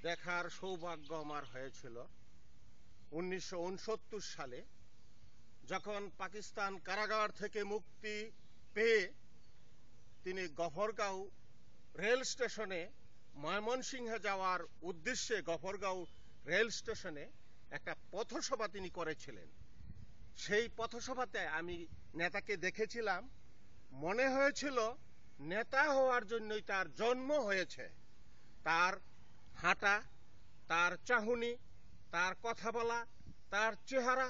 দেখার সৌভাগ্য আমার হয়েছিল 1969 সালে, যখন পাকিস্তান কারাগার থেকে মুক্তি পেয়ে তিনি গফরগাঁও রেল স্টেশনে ময়মনসিংহে যাওয়ার উদ্দেশ্যে গফরগাঁও রেল স্টেশনে একটা পথসভা তিনি করেছিলেন। সেই পথসভাতে আমি নেতাকে দেখেছিলাম। মনে হয়েছিল নেতা হওয়ার জন্যই তার জন্ম হয়েছে। তার হাঁটা, তার চাহনি, তার কথা বলা, তার চেহারা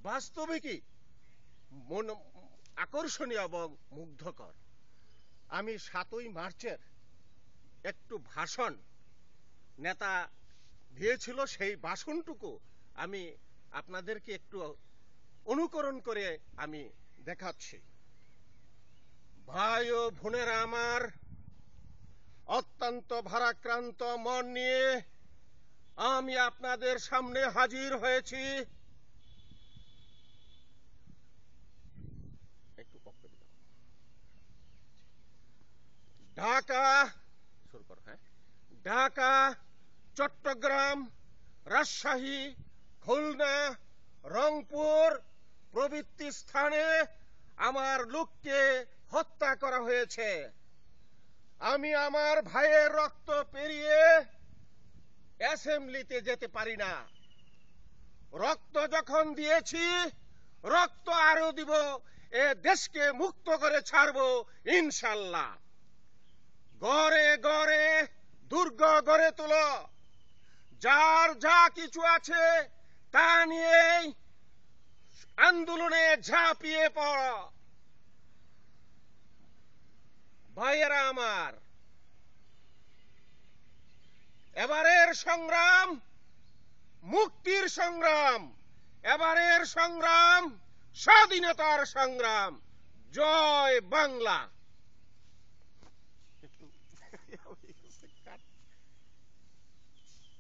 বাস্তবিকই আকর্ষণীয় এবং মুগ্ধকর। আমি 7ই মার্চের একটু ভাষণ নেতা দিয়েছিল, সেই ভাষণটুকু আমি আপনাদেরকে একটু অনুকরণ করে আমি দেখাচ্ছি। ভাই ও বোনেরা আমার, অত্যন্ত ভারাক্রান্ত মন নিয়ে আমি আপনাদের সামনে হাজির হয়েছি। ঢাকা, ঢাকা, চট্টগ্রাম, রাজশাহী, খুলনা, রংপুর প্রভৃতি স্থানে আমার লোককে হত্যা করা হয়েছে। আমি আমার ভাইয়ের রক্ত পেরিয়ে অ্যাসেম্বলিতে যেতে পারি না। রক্ত যখন দিয়েছি, রক্ত আরো দিব। এ দেশকে মুক্ত করে ছাড়বো ইনশাল্লাহ। গড়ে গড়ে দুর্গ গড়ে তোলো, যার যা কিছু আছে তা নিয়েই আন্দোলনে ঝাঁপিয়ে পড়ো। ভাইয়েরা আমার, এবারের সংগ্রাম মুক্তির সংগ্রাম, এবারের সংগ্রাম স্বাধীনতার সংগ্রাম। জয় বাংলা।